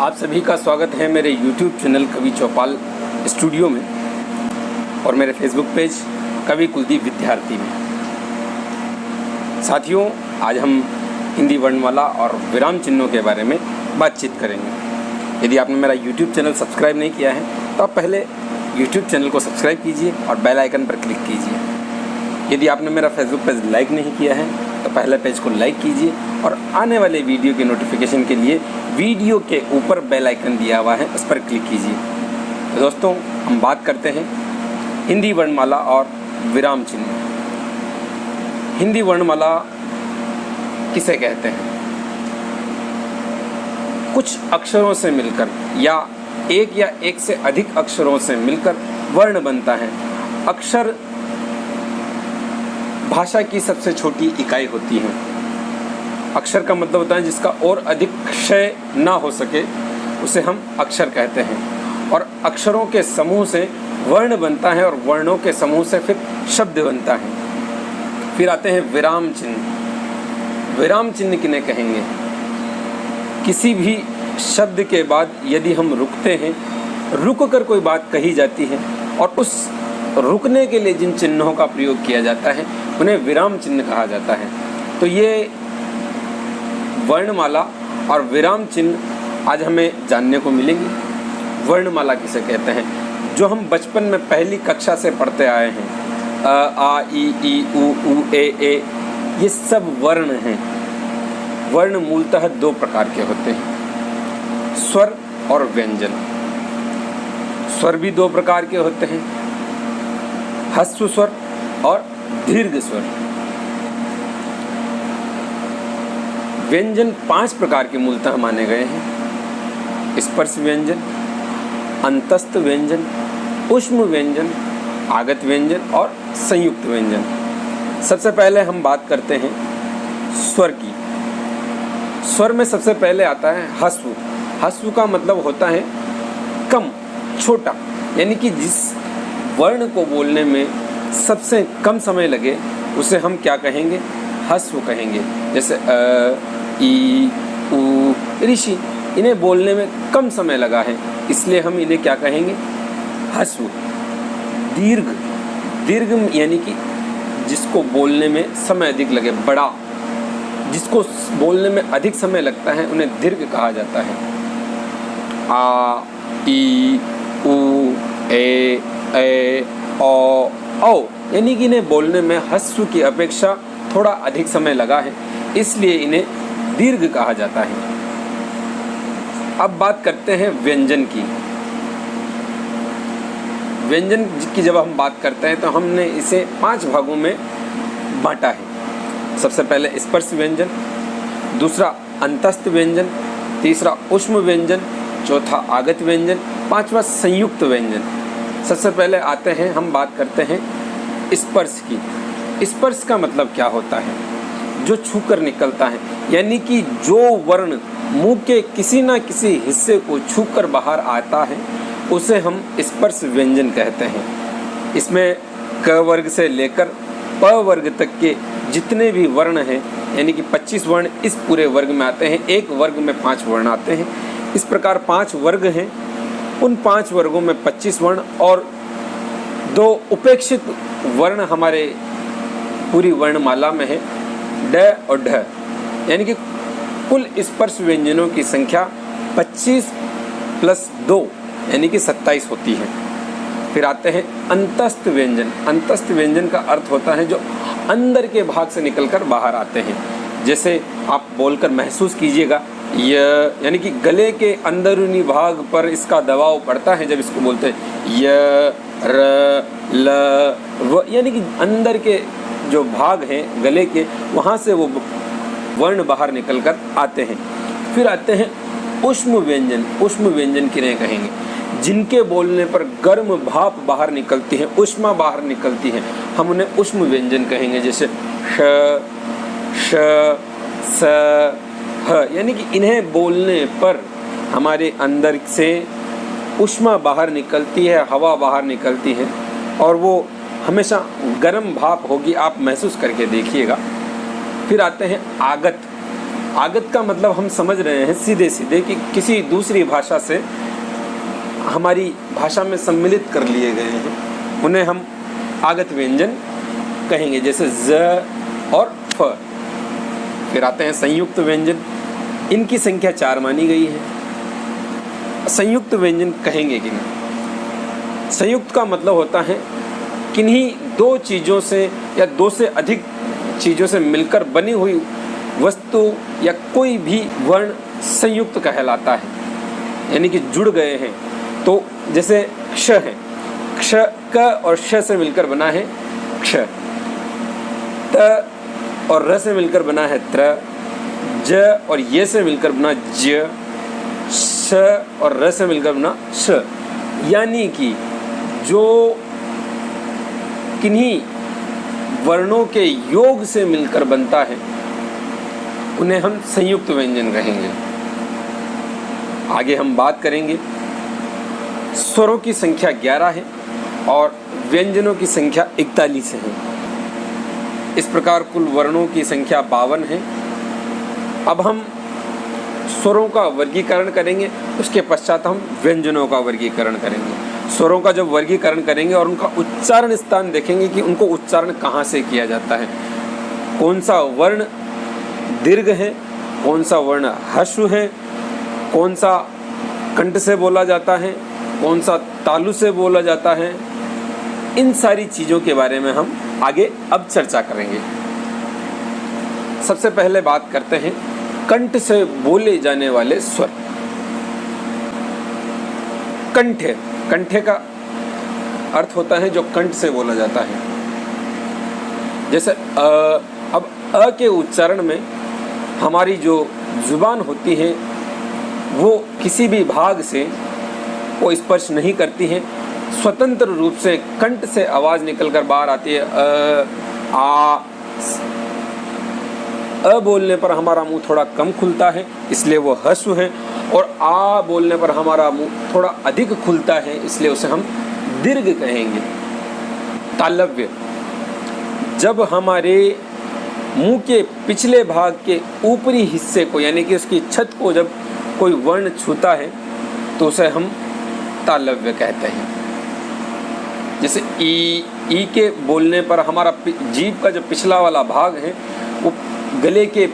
आप सभी का स्वागत है मेरे YouTube चैनल कवि चौपाल स्टूडियो में और मेरे फेसबुक पेज कवि कुलदीप विद्यार्थी में। साथियों, आज हम हिंदी वर्णमाला और विराम चिन्हों के बारे में बातचीत करेंगे। यदि आपने मेरा YouTube चैनल सब्सक्राइब नहीं किया है तो आप पहले YouTube चैनल को सब्सक्राइब कीजिए और बेल आइकन पर क्लिक कीजिए। यदि आपने मेरा फेसबुक पेज लाइक नहीं किया है तो पहले पेज को लाइक कीजिए और आने वाले वीडियो की नोटिफिकेशन के लिए वीडियो के ऊपर बेल आइकन दिया हुआ है, उस पर क्लिक कीजिए। तो दोस्तों, हम बात करते हैं हिंदी वर्णमाला और विराम चिन्ह। हिंदी वर्णमाला किसे कहते हैं? कुछ अक्षरों से मिलकर या एक से अधिक अक्षरों से मिलकर वर्ण बनता है। अक्षर भाषा की सबसे छोटी इकाई होती है। अक्षर का मतलब होता है जिसका और अधिक क्षय ना हो सके, उसे हम अक्षर कहते हैं। और अक्षरों के समूह से वर्ण बनता है और वर्णों के समूह से फिर शब्द बनता है। फिर आते हैं विराम चिन्ह। विराम चिन्ह किन्हें कहेंगे? किसी भी शब्द के बाद यदि हम रुकते हैं, रुक कर कोई बात कही जाती है और उस रुकने के लिए जिन चिन्हों का प्रयोग किया जाता है उन्हें विराम चिन्ह कहा जाता है। तो ये वर्णमाला और विराम चिन्ह आज हमें जानने को मिलेंगे। वर्णमाला किसे कहते हैं? जो हम बचपन में पहली कक्षा से पढ़ते आए हैं, अ, आ, ई, उ, ए, ये सब वर्ण हैं। वर्ण मूलतः दो प्रकार के होते हैं, स्वर और व्यंजन। स्वर भी दो प्रकार के होते हैं, ह्रस्व स्वर और दीर्घ स्वर। व्यंजन 5 प्रकार के मूलतः माने गए हैं: स्पर्श व्यंजन, अंतस्थ व्यंजन, ऊष्म व्यंजन, आगत व्यंजन और संयुक्त व्यंजन। सबसे पहले हम बात करते हैं स्वर की। स्वर में सबसे पहले आता है ह्रस्व। ह्रस्व का मतलब होता है कम, छोटा, यानी कि जिस वर्ण को बोलने में सबसे कम समय लगे उसे हम क्या कहेंगे? ह्रस्व कहेंगे। जैसे अ, ई, उ, ऋषि, इन्हें बोलने में कम समय लगा है, इसलिए हम इन्हें क्या कहेंगे? ह्रस्व। दीर्घ। दीर्घ यानी कि जिसको बोलने में समय अधिक लगे, बड़ा, जिसको बोलने में अधिक समय लगता है उन्हें दीर्घ कहा जाता है। आ, ई, उ, ए, औ, यानी कि इन्हें बोलने में ह्रस्व की अपेक्षा थोड़ा अधिक समय लगा है, इसलिए इन्हें दीर्घ कहा जाता है। अब बात करते हैं व्यंजन की। व्यंजन की जब हम बात करते हैं तो हमने इसे 5 भागों में बांटा है। सबसे पहले स्पर्श व्यंजन, दूसरा अंतस्थ व्यंजन, तीसरा ऊष्म व्यंजन, चौथा आगत व्यंजन, 5वां संयुक्त व्यंजन। सबसे पहले आते हैं, हम बात करते हैं स्पर्श की। स्पर्श का मतलब क्या होता है? जो छूकर निकलता है, यानी कि जो वर्ण मुंह के किसी न किसी हिस्से को छूकर बाहर आता है उसे हम स्पर्श व्यंजन कहते हैं। इसमें क वर्ग से लेकर प वर्ग तक के जितने भी वर्ण हैं, यानी कि 25 वर्ण इस पूरे वर्ग में आते हैं। एक वर्ग में 5 वर्ण आते हैं। इस प्रकार 5 वर्ग हैं। उन 5 वर्गों में 25 वर्ण और 2 उपेक्षित वर्ण हमारे पूरी वर्णमाला में है, ड और ढ, यानी कि कुल स्पर्श व्यंजनों की संख्या 25 + 2 यानी कि 27 होती है। फिर आते हैं अंतस्थ व्यंजन। अंतस्थ व्यंजन का अर्थ होता है जो अंदर के भाग से निकलकर बाहर आते हैं। जैसे आप बोलकर महसूस कीजिएगा, यानी कि गले के अंदरूनी भाग पर इसका दबाव पड़ता है जब इसको बोलते हैं य, र, ल, व, यानी कि अंदर के जो भाग हैं गले के, वहाँ से वो वर्ण बाहर निकलकर आते हैं। फिर आते हैं ऊष्म व्यंजन। ऊष्म व्यंजन किन्हें कहेंगे? जिनके बोलने पर गर्म भाप बाहर निकलती है, ऊष्मा बाहर निकलती है, हम उन्हें ऊष्म व्यंजन कहेंगे। जैसे श, श, स, ह, यानी कि इन्हें बोलने पर हमारे अंदर से ऊष्मा बाहर निकलती है, हवा बाहर निकलती है और वो हमेशा गर्म भाप होगी, आप महसूस करके देखिएगा। फिर आते हैं आगत। आगत का मतलब हम समझ रहे हैं सीधे सीधे कि किसी दूसरी भाषा से हमारी भाषा में सम्मिलित कर लिए गए हैं, उन्हें हम आगत व्यंजन कहेंगे, जैसे ज और फ। फिर आते हैं संयुक्त व्यंजन। इनकी संख्या 4 मानी गई है। संयुक्त व्यंजन कहेंगे कि नहीं? संयुक्त का मतलब होता है किन्हीं दो चीज़ों से या दो से अधिक चीज़ों से मिलकर बनी हुई वस्तु या कोई भी वर्ण संयुक्त कहलाता है, यानी कि जुड़ गए हैं। तो जैसे क्ष है, क्ष क और श से मिलकर बना है क्ष, त और र से मिलकर बना है त्र, ज और ये से मिलकर बना ज, श और र से मिलकर बना श। यानी कि जो किन्हीं वर्णों के योग से मिलकर बनता है उन्हें हम संयुक्त व्यंजन कहेंगे। आगे हम बात करेंगे, स्वरों की संख्या 11 है और व्यंजनों की संख्या 41 है। इस प्रकार कुल वर्णों की संख्या 52 है। अब हम स्वरों का वर्गीकरण करेंगे, उसके पश्चात हम व्यंजनों का वर्गीकरण करेंगे। स्वरों का जब वर्गीकरण करेंगे और उनका उच्चारण स्थान देखेंगे कि उनको उच्चारण कहाँ से किया जाता है, कौन सा वर्ण दीर्घ है, कौन सा वर्ण ह्रस्व है, कौन सा कंठ से बोला जाता है, कौन सा तालु से बोला जाता है, इन सारी चीज़ों के बारे में हम आगे अब चर्चा करेंगे। सबसे पहले बात करते हैं कंठ से बोले जाने वाले स्वर। कंठे, कंठे का अर्थ होता है जो कंठ से बोला जाता है। जैसे अब अ के उच्चारण में हमारी जो जुबान होती है वो किसी भी भाग से वो स्पर्श नहीं करती है, स्वतंत्र रूप से कंठ से आवाज़ निकलकर बाहर आती है। अ बोलने पर हमारा मुंह थोड़ा कम खुलता है, इसलिए वो ह्रस्व है, और आ बोलने पर हमारा मुंह थोड़ा अधिक खुलता है, इसलिए उसे हम दीर्घ कहेंगे। तालव्य, जब हमारे मुंह के पिछले भाग के ऊपरी हिस्से को यानी कि उसकी छत को जब कोई वर्ण छूता है तो उसे हम तालव्य कहते हैं। जैसे ई के बोलने पर हमारा जीभ का जो पिछला वाला भाग है वो गले के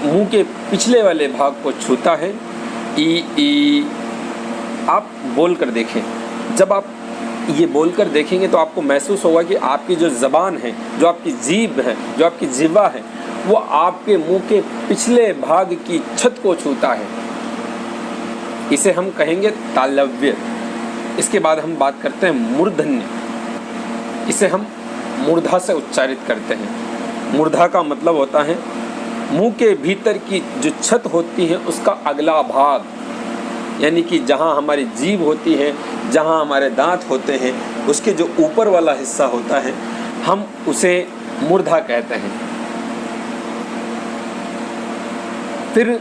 मुंह के पिछले वाले भाग को छूता है। ई आप बोल कर देखें, जब आप ये बोलकर देखेंगे तो आपको महसूस होगा कि आपकी जो ज़बान है, जो आपकी जीभ है, जो आपकी जिह्वा है, वो आपके मुंह के पिछले भाग की छत को छूता है। इसे हम कहेंगे तालव्य। इसके बाद हम बात करते हैं मूर्धन्य। इसे हम मूर्धा से उच्चारित करते हैं। मूर्धा का मतलब होता है मुंह के भीतर की जो छत होती है उसका अगला भाग, यानी कि जहाँ हमारी जीभ होती है, जहाँ हमारे दांत होते हैं, उसके जो ऊपर वाला हिस्सा होता है हम उसे मूर्धा कहते हैं। फिर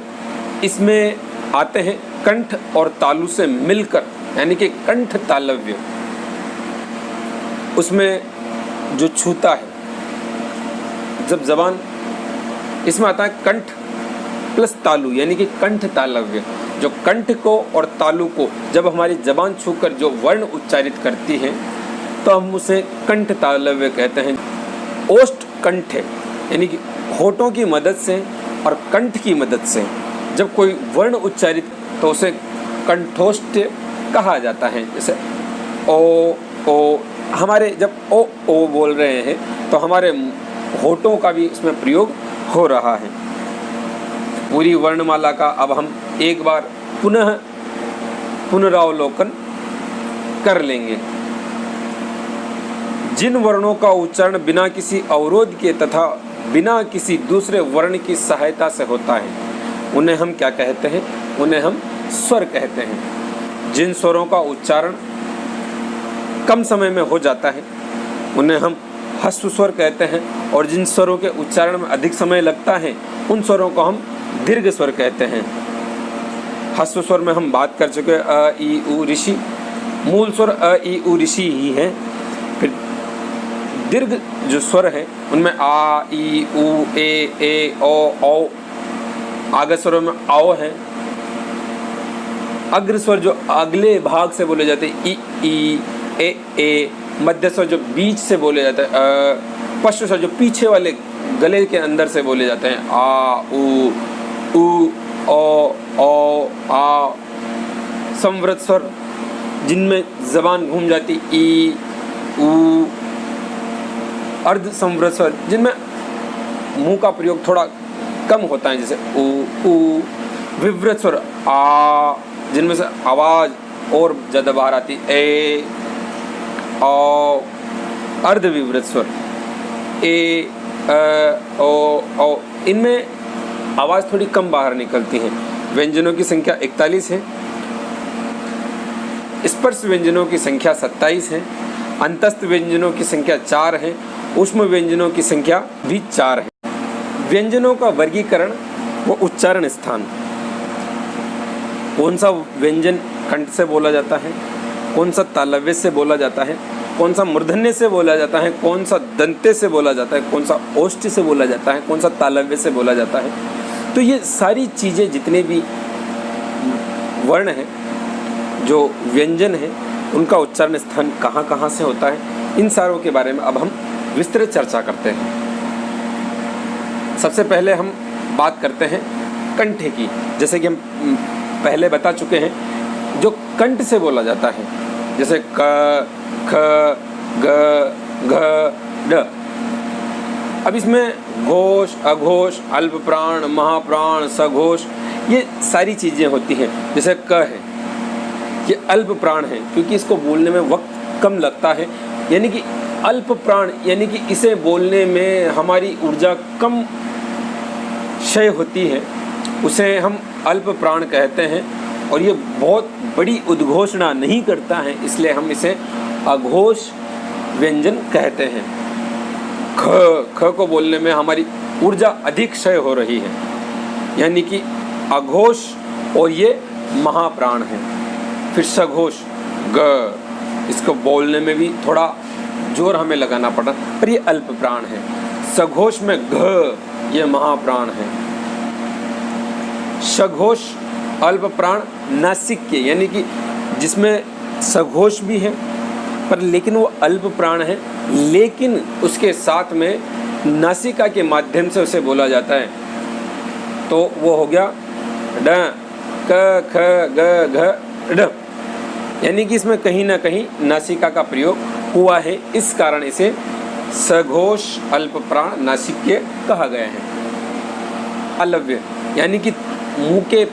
इसमें आते हैं कंठ और तालु से मिलकर, यानी कि कंठ तालव्य। उसमें जो छूता है, जब जबान, इसमें आता है कंठ प्लस तालु, यानी कि कंठ तालव्य। जो कंठ को और तालु को जब हमारी जबान छूकर जो वर्ण उच्चारित करती है तो हम उसे कंठ तालव्य कहते हैं। ओष्ठ कंठ, यानी कि होठों की मदद से और कंठ की मदद से जब कोई वर्ण उच्चारित तो उसे कंठोष्ठ कहा जाता है। जैसे ओ, हमारे जब ओ बोल रहे हैं तो हमारे होठों का भी इसमें प्रयोग हो रहा है। पूरी वर्णमाला का अब हम एक बार पुनरावलोकन कर लेंगे। जिन वर्णों का उच्चारण बिना किसी अवरोध के तथा बिना किसी दूसरे वर्ण की सहायता से होता है उन्हें हम क्या कहते हैं? उन्हें हम स्वर कहते हैं। जिन स्वरों का उच्चारण कम समय में हो जाता है उन्हें हम ह्रस्व स्वर कहते हैं, और जिन स्वरों के उच्चारण में अधिक समय लगता है उन स्वरों को हम दीर्घ स्वर कहते हैं। ह्रस्व स्वर में हम बात कर चुके अ ई उ ऋषि, मूल स्वर अ ई उ ऋषि ही है। फिर दीर्घ जो स्वर है उनमें आ ई उ ए ओ औ आगे स्वरों में आओ है। अग्र स्वर जो अगले भाग से बोले जाते हैं ई ए। मध्य स्वर जो बीच से बोले जाते हैं पश्च स्वर जो पीछे वाले गले के अंदर से बोले जाते हैं आ उ ओ आ। संवृत स्वर जिनमें जबान घूम जाती ई उ। अर्ध संवृत स्वर जिनमें मुंह का प्रयोग थोड़ा कम होता है जैसे उ। विवृत स्वर आ जिनमें से आवाज और ज़्यादा बाहर आती ए ओ। अर्ध विवृत स्वर ए ओ। इनमें आवाज़ थोड़ी कम बाहर निकलती है। व्यंजनों की संख्या 41 है। स्पर्श व्यंजनों की संख्या 27 है। अंतस्थ व्यंजनों की संख्या 4 है। ऊष्म व्यंजनों की संख्या भी 4 है। व्यंजनों का वर्गीकरण व उच्चारण स्थान। कौन सा व्यंजन कंठ से बोला जाता है, कौन सा तालव्य से बोला जाता है, कौन सा मूर्धन्य से बोला जाता है, कौन सा दंते से बोला जाता है, कौन सा ओष्ठ से बोला जाता है, कौन सा तालव्य से बोला जाता है। तो ये सारी चीज़ें जितने भी वर्ण हैं, जो व्यंजन हैं, उनका उच्चारण स्थान कहाँ कहाँ से होता है, इन सारों के बारे में अब हम विस्तृत चर्चा करते हैं। सबसे पहले हम बात करते हैं कंठ की। जैसे कि हम पहले बता चुके हैं, जो कंठ से बोला जाता है जैसे क ख ग घ ड। अब इसमें घोष, अघोष, अल्प प्राण, महाप्राण, सघोष, ये सारी चीज़ें होती हैं। जैसे क है, ये अल्प प्राण है क्योंकि इसको बोलने में वक्त कम लगता है, यानी कि अल्प प्राण, यानी कि इसे बोलने में हमारी ऊर्जा कम क्षय होती है, उसे हम अल्प प्राण कहते हैं। और ये बहुत बड़ी उद्घोषणा नहीं करता है, इसलिए हम इसे अघोष व्यंजन कहते हैं। ख को बोलने में हमारी ऊर्जा अधिक क्षय हो रही है, यानी कि अघोष, और ये महाप्राण है। फिर सघोष ग, इसको बोलने में भी थोड़ा जोर हमें लगाना पड़ा, पर ये अल्प प्राण है। सघोष में घ, ये महाप्राण है। सघोष अल्प प्राण नासिक के, यानी कि जिसमें सघोष भी है पर लेकिन वो अल्प प्राण है, लेकिन उसके साथ में नासिका के माध्यम से उसे बोला जाता है, तो वो हो गया ड क ख ग घ ड, यानी कि इसमें कहीं ना कहीं नासिका का प्रयोग हुआ है, इस कारण इसे सघोष अल्प प्राण नासिक्य कहा गया है। अलव्य, यानी कि मुंह के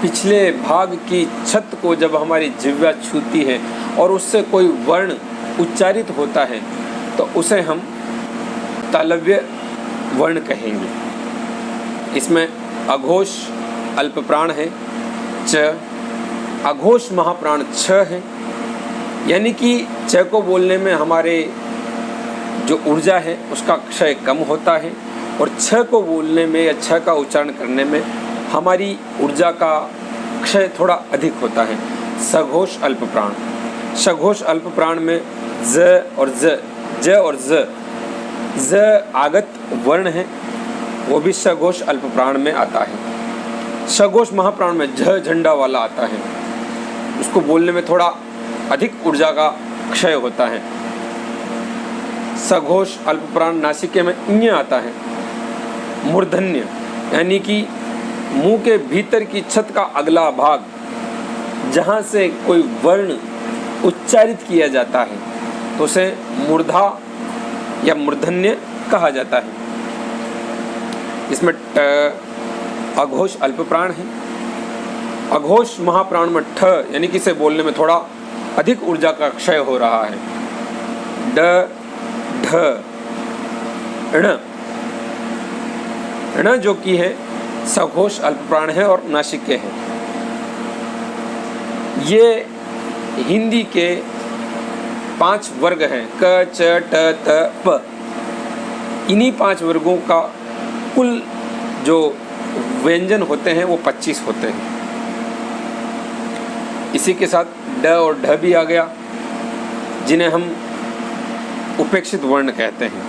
पिछले भाग की छत को जब हमारी जिह्वा छूती है और उससे कोई वर्ण उच्चारित होता है तो उसे हम तालव्य वर्ण कहेंगे। इसमें अघोष अल्प प्राण है च, अघोष महाप्राण छ है, यानी कि च को बोलने में हमारे जो ऊर्जा है उसका क्षय कम होता है, और छ को बोलने में या छ का उच्चारण करने में हमारी ऊर्जा का क्षय थोड़ा अधिक होता है। सघोष अल्प प्राण, सघोष अल्प प्राण में ज और ज आगत वर्ण है, वो भी सघोष अल्प प्राण में आता है। सघोष महाप्राण में झ झंडा वाला आता है, उसको बोलने में थोड़ा अधिक ऊर्जा का क्षय होता है। सघोष अल्प प्राण नासिके में ञ आता है। मूर्धन्य, यानी कि मुंह के भीतर की छत का अगला भाग जहाँ से कोई वर्ण उच्चारित किया जाता है तो उसे मूर्धा या मूर्धन्य कहा जाता है। इसमें ट अघोष अल्प प्राण है। अघोष महाप्राण में ठ, यानी कि इसे बोलने में थोड़ा अधिक ऊर्जा का क्षय हो रहा है। ड ढ ण, ण जो कि है सघोष अल्प प्राण है और नासिक्य है। ये हिंदी के 5 वर्ग हैं, क च ट त प। इन्हीं 5 वर्गों का कुल जो व्यंजन होते हैं वो 25 होते हैं। इसी के साथ ड और ढ भी आ गया, जिन्हें हम उपेक्षित वर्ण कहते हैं।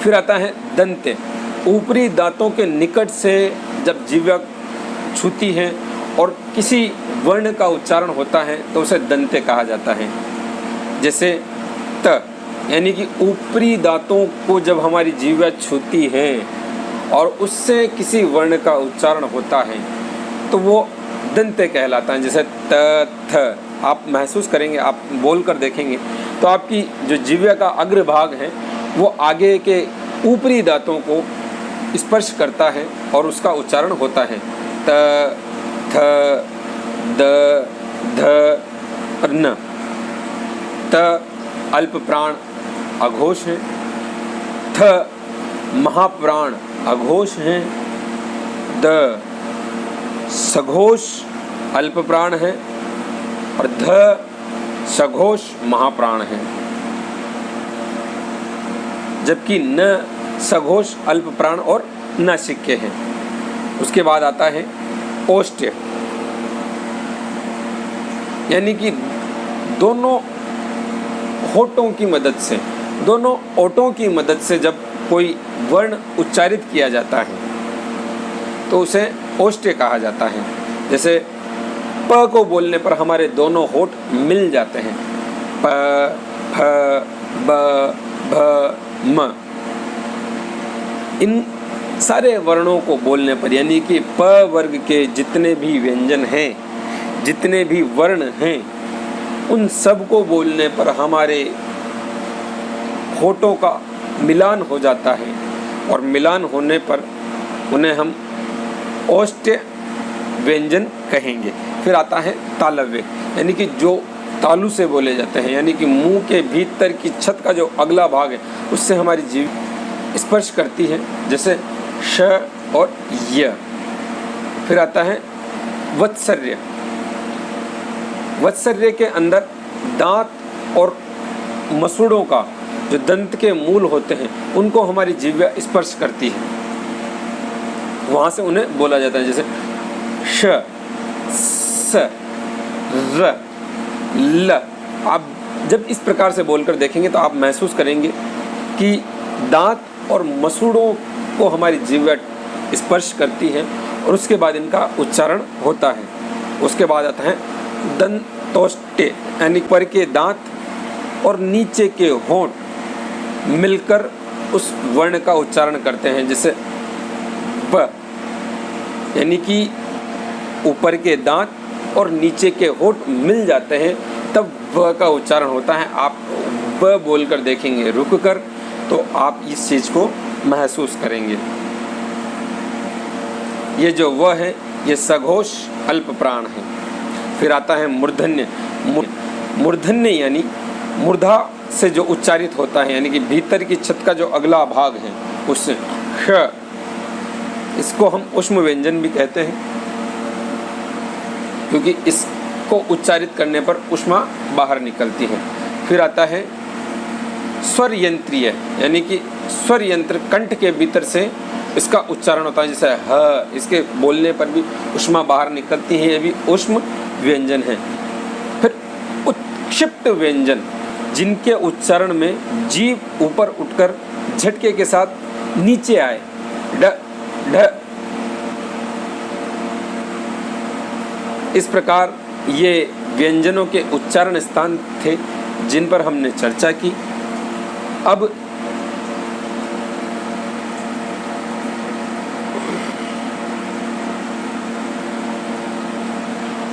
फिर आता है दंते। ऊपरी दांतों के निकट से जब जीवा छूती है और किसी वर्ण का उच्चारण होता है तो उसे दंते कहा जाता है। जैसे त, यानी कि ऊपरी दांतों को जब हमारी जीवा छूती है और उससे किसी वर्ण का उच्चारण होता है तो वो दंते कहलाता है। जैसे त, थ, आप महसूस करेंगे, आप बोल कर देखेंगे तो आपकी जो जीवा का अग्र भाग है वो आगे के ऊपरी दांतों को स्पर्श करता है और उसका उच्चारण होता है। त, थ, द, ध और न। त अल्प प्राण अघोष है, थ महाप्राण अघोष है, द सघोष अल्प प्राण है और ध सघोष महाप्राण है। जबकि न सघोष अल्प प्राण और नासिक्य है। उसके बाद आता है ओष्ठ्य, यानी कि दोनों होठों की मदद से, दोनों ओठों की मदद से जब कोई वर्ण उच्चारित किया जाता है तो उसे ओष्ठ्य कहा जाता है। जैसे प को बोलने पर हमारे दोनों होठ मिल जाते हैं, प, फ, ब, भ, म। इन सारे वर्णों को बोलने पर, यानी कि प वर्ग के जितने भी व्यंजन हैं, जितने भी वर्ण हैं, उन सब को बोलने पर हमारे होठों का मिलान हो जाता है और मिलान होने पर उन्हें हम ओष्ठ्य व्यंजन कहेंगे। फिर आता है तालव्य, यानी कि जो तालु से बोले जाते हैं, यानी कि मुंह के भीतर की छत का जो अगला भाग है उससे हमारी जीभ स्पर्श करती है, जैसे श और य। फिर आता है वत्सर्य। वत्सर्य के अंदर दांत और मसूड़ों का जो दंत के मूल होते हैं उनको हमारी जीभ स्पर्श करती है, वहाँ से उन्हें बोला जाता है। जैसे श, स, र, ल। आप जब इस प्रकार से बोलकर देखेंगे तो आप महसूस करेंगे कि दांत और मसूड़ों को हमारी जीभ स्पर्श करती है और उसके बाद इनका उच्चारण होता है। उसके बाद आता है दंतोष्ठ्य, यानी ऊपर के दांत और नीचे के होंठ मिलकर उस वर्ण का उच्चारण करते हैं। जैसे ब, यानी कि ऊपर के दांत और नीचे के होंठ मिल जाते हैं तब ब का उच्चारण होता है। आप ब बोलकर देखेंगे रुक कर तो आप इस चीज़ को महसूस करेंगे। ये जो व है ये सघोष अल्प प्राण है। फिर आता है मूर्धन्य। मूर्धन्य यानी मूर्धा से जो उच्चारित होता है, यानी कि भीतर की छत का जो अगला भाग है उससे श, इसको हम ऊष्म व्यंजन भी कहते हैं क्योंकि इसको उच्चारित करने पर ऊष्मा बाहर निकलती है। फिर आता है स्वर यंत्रीय, यानी कि स्वर यंत्र कंठ के भीतर से इसका उच्चारण होता है। जैसे ह, इसके बोलने पर भी ऊष्मा बाहर निकलती है, ये भी ऊष्म व्यंजन है। फिर उत्क्षिप्त व्यंजन, जिनके उच्चारण में जीभ ऊपर उठकर झटके के साथ नीचे आए, ड, ढ। इस प्रकार ये व्यंजनों के उच्चारण स्थान थे जिन पर हमने चर्चा की। अब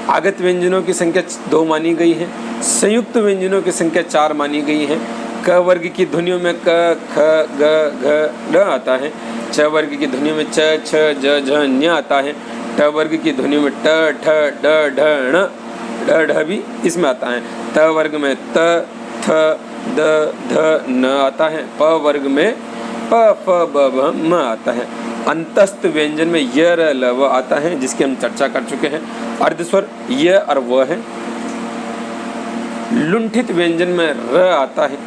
आगत व्यंजनों की संख्या 2 मानी गई है, संयुक्त व्यंजनों की संख्या 4 मानी गई है। क वर्ग की ध्वनियों में क, ख, ग, घ, ड आता है। च वर्ग की ध्वनियों में च, छ, ज, झ, ञ आता है। ट वर्ग की ध्वनियों में ट, ठ, ड, ढ, ण, ड, ढ भी इसमें आता है। त वर्ग में त, थ, द, ध, न आता है। प वर्ग में प, फ, ब, भ, म आता है। अंतस्थ व्यंजन में य, र, ल, व आता है, जिसकी हम चर्चा कर चुके हैं। अर्धस्वर य और व है। लुंठित व्यंजन में र आता है।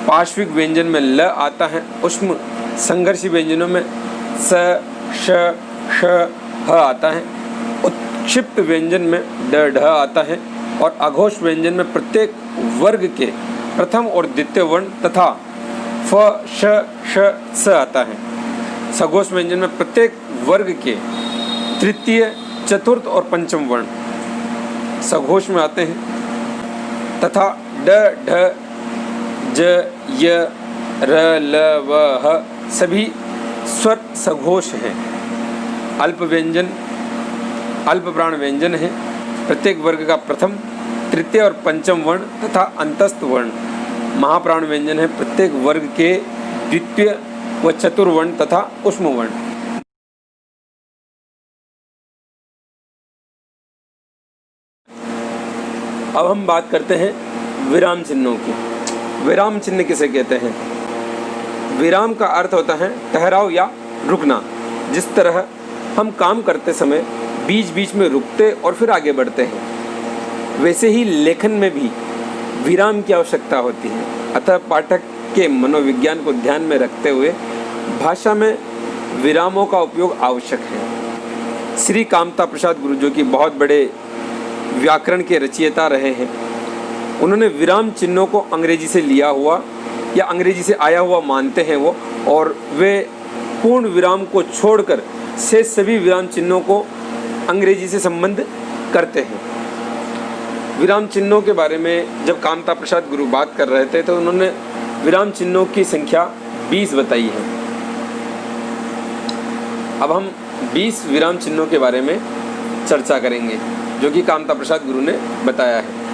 पार्श्विक व्यंजन में ल आता है। ऊष्म संघर्षी व्यंजनों में स, श, श, ह आता है। उत्क्षिप्त व्यंजन में ड, ढ आता है। और अघोष व्यंजन में प्रत्येक वर्ग के प्रथम और द्वितीय वर्ण तथा फ, श, श, स आता है। सघोष व्यंजन में प्रत्येक वर्ग के तृतीय, चतुर्थ और पंचम वर्ण सघोष में आते हैं तथा ड, ढ, ज, य, र, ल, व, ह सभी स्वर सघोष हैं। अल्प व्यंजन अल्प प्राण व्यंजन है। प्रत्येक वर्ग का प्रथम, तृतीय और पंचम वर्ण तथा अंतस्थ वर्ण महाप्राण व्यंजन है। प्रत्येक वर्ग के द्वितीय व चतुर्वर्ण तथा ऊष्म वर्ण। अब हम बात करते हैं विराम चिन्हों की। विराम चिन्ह किसे कहते हैं? विराम का अर्थ होता है ठहराव या रुकना। जिस तरह हम काम करते समय बीच बीच में रुकते और फिर आगे बढ़ते हैं, वैसे ही लेखन में भी विराम की आवश्यकता होती है। अतः पाठक के मनोविज्ञान को ध्यान में रखते हुए भाषा में विरामों का उपयोग आवश्यक है। श्री कामता प्रसाद गुरु, जो कि बहुत बड़े व्याकरण के रचयिता रहे हैं, उन्होंने विराम चिन्हों को अंग्रेजी से लिया हुआ या अंग्रेजी से आया हुआ मानते हैं वो, और वे पूर्ण विराम को छोड़कर से सभी विराम चिन्हों को अंग्रेजी से संबंध करते हैं। विराम चिन्हों के बारे में जब कामता प्रसाद गुरु बात कर रहे थे तो उन्होंने विराम चिन्हों की संख्या 20 बताई है। अब हम 20 विराम चिन्हों के बारे में चर्चा करेंगे जो कि कामता प्रसाद गुरु ने बताया है।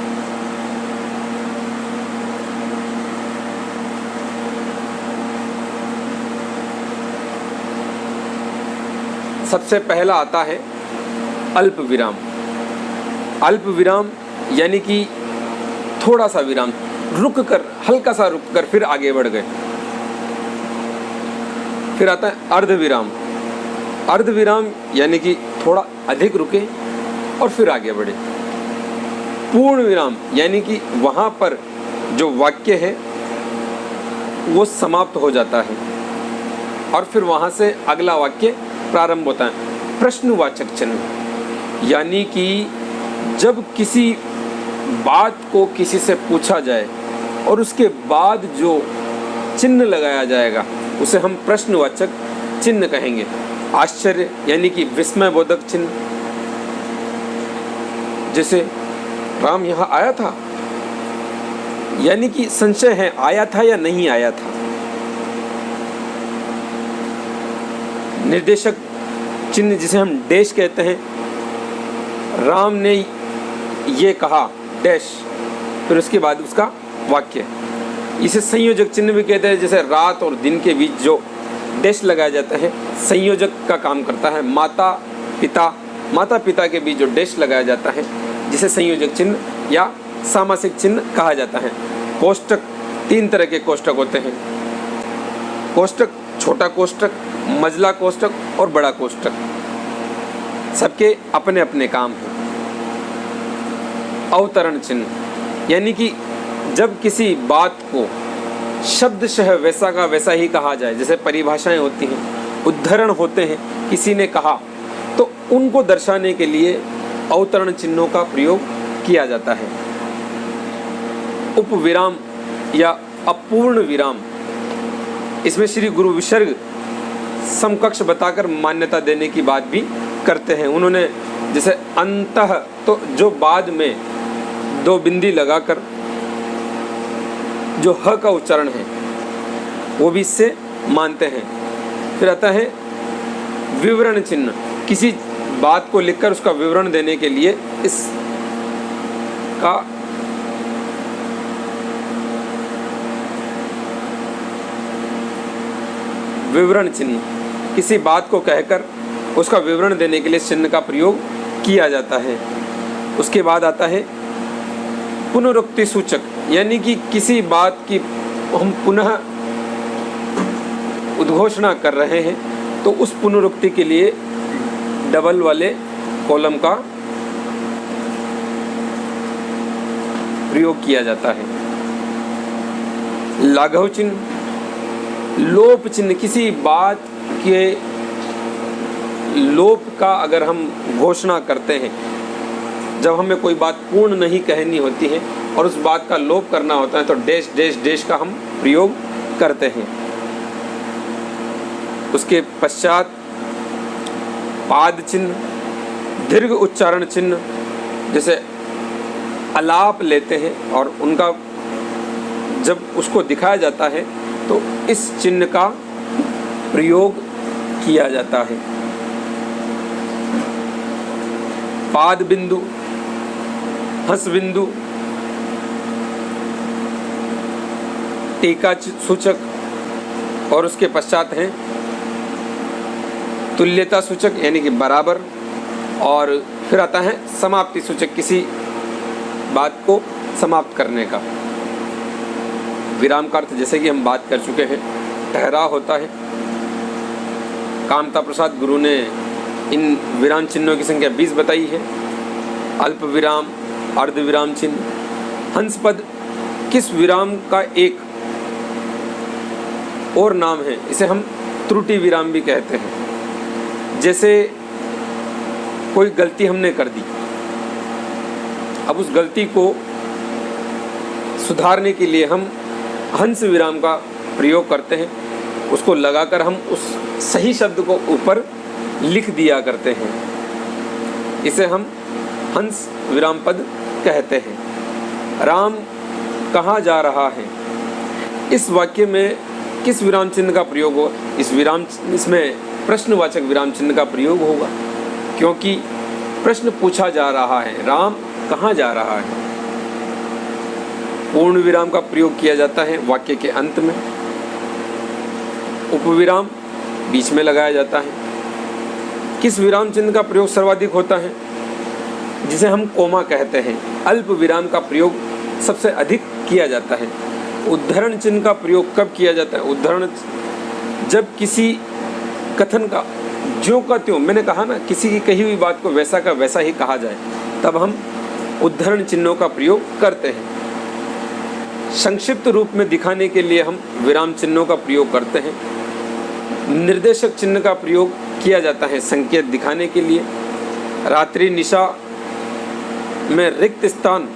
सबसे पहला आता है अल्प विराम। अल्प विराम यानी कि थोड़ा सा विराम, रुक कर, हल्का सा रुक कर फिर आगे बढ़ गए। फिर आता है अर्ध विराम। अर्ध विराम यानी कि थोड़ा अधिक रुके और फिर आगे बढ़े। पूर्ण विराम यानी कि वहाँ पर जो वाक्य है वो समाप्त हो जाता है और फिर वहाँ से अगला वाक्य प्रारंभ होता है। प्रश्नवाचक चिन्ह यानी कि जब किसी बात को किसी से पूछा जाए और उसके बाद जो चिन्ह लगाया जाएगा उसे हम प्रश्नवाचक चिन्ह कहेंगे। आश्चर्य यानी कि विस्मयबोधक चिन्ह, जैसे राम यहाँ आया था, यानी कि संशय है आया था या नहीं आया था। निर्देशक चिन्ह जिसे हम डैश कहते हैं, राम ने ये कहा डैश, फिर उसके बाद उसका वाक्य। इसे संयोजक चिन्ह भी कहते हैं, जैसे रात और दिन के बीच जो डैश लगाया जाता है संयोजक का काम करता है। माता पिता के बीच जो डैश लगाया जाता है जिसे संयोजक चिन्ह या सामासिक चिन्ह कहा जाता है। कोष्टक, 3 तरह के कोष्टक होते हैं। कोष्टक, छोटा कोष्टक, मझला कोष्टक और बड़ा कोष्टक, सबके अपने अपने काम हैं। अवतरण चिन्ह यानी कि जब किसी बात को शब्दशः वैसा का वैसा ही कहा जाए, जैसे परिभाषाएं होती हैं, उद्धरण होते हैं, किसी ने कहा तो उनको दर्शाने के लिए अवतरण चिन्हों का प्रयोग किया जाता है। उपविराम या अपूर्ण विराम, इसमें श्री गुरु विसर्ग समकक्ष बताकर मान्यता देने की बात भी करते हैं। उन्होंने जैसे अंतः, तो जो बाद में 2 बिंदी लगाकर जो ह का उच्चारण है वो भी इससे मानते हैं। फिर आता है विवरण चिन्ह, किसी बात को लिखकर उसका विवरण देने के लिए इसका विवरण चिन्ह, किसी बात को कहकर उसका विवरण देने के लिए चिन्ह का प्रयोग किया जाता है। उसके बाद आता है पुनरुक्ति सूचक, यानी कि किसी बात की हम पुनः उद्घोषणा कर रहे हैं तो उस पुनरुक्ति के लिए डबल वाले कॉलम का प्रयोग किया जाता है। लाघव चिन्ह, लोप चिन्ह, किसी बात के लोप का अगर हम घोषणा करते हैं, जब हमें कोई बात पूर्ण नहीं कहनी होती है और उस बात का लोप करना होता है तो डैश डैश डैश का हम प्रयोग करते हैं। उसके पश्चात पाद चिन्ह, दीर्घ उच्चारण चिन्ह, जैसे अलाप लेते हैं और उनका जब उसको दिखाया जाता है तो इस चिन्ह का प्रयोग किया जाता है। पाद बिंदु, हंस बिंदु, टीका सूचक और उसके पश्चात हैं तुल्यता सूचक यानी कि बराबर, और फिर आता है समाप्ति सूचक, किसी बात को समाप्त करने का। विराम का अर्थ जैसे कि हम बात कर चुके हैं ठहराव होता है। कामता प्रसाद गुरु ने इन विराम चिन्हों की संख्या 20 बताई है। अल्प विराम, अर्ध विराम चिन्ह। हंस पद किस विराम का एक और नाम है, इसे हम त्रुटि विराम भी कहते हैं। जैसे कोई गलती हमने कर दी, अब उस गलती को सुधारने के लिए हम हंस विराम का प्रयोग करते हैं। उसको लगाकर हम उस सही शब्द को ऊपर लिख दिया करते हैं। इसे हम हंस विराम पद कहते हैं। राम कहाँ जा रहा है, इस वाक्य में किस विराम चिन्ह का प्रयोग हो? इसमें प्रश्नवाचक विराम चिन्ह का प्रयोग होगा, क्योंकि प्रश्न पूछा जा रहा है, राम कहाँ जा रहा है। पूर्ण विराम का प्रयोग किया जाता है वाक्य के अंत में। उपविराम बीच में लगाया जाता है। किस विराम चिन्ह का प्रयोग सर्वाधिक होता है? जिसे हम कोमा कहते हैं। अल्प विराम का प्रयोग सबसे अधिक किया जाता है। उद्धरण चिन्ह का प्रयोग कब किया जाता है? उद्धरण जब किसी कथन का ज्यों का त्यों, मैंने कहा ना, किसी की कही हुई बात को वैसा का वैसा ही कहा जाए, तब हम उद्धरण चिन्हों का प्रयोग करते हैं। संक्षिप्त रूप में दिखाने के लिए हम विराम चिन्हों का प्रयोग करते हैं। निर्देशक चिन्ह का प्रयोग किया जाता है संकेत दिखाने के लिए। रात्रि निशा में रिक्त स्थान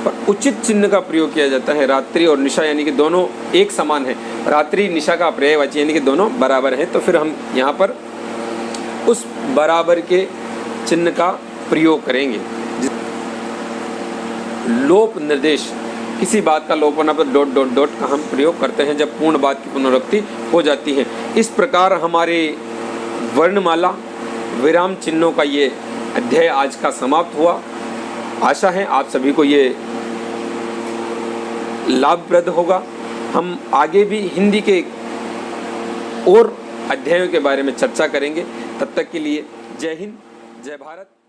पर उचित चिन्ह का प्रयोग किया जाता है। रात्रि और निशा यानी कि दोनों एक समान है। रात्रि निशा का पर्यायवाची यानी कि दोनों बराबर हैं, तो फिर हम यहाँ पर उस बराबर के चिन्ह का प्रयोग करेंगे। लोप निर्देश, किसी बात का लोप होना पर डॉट डॉट डॉट का हम प्रयोग करते हैं जब पूर्ण बात की पुनरावृत्ति हो जाती है। इस प्रकार हमारे वर्णमाला विराम चिन्हों का ये अध्याय आज का समाप्त हुआ। आशा है आप सभी को ये लाभप्रद होगा। हम आगे भी हिंदी के और अध्यायों के बारे में चर्चा करेंगे। तब तक के लिए जय हिंद, जय भारत।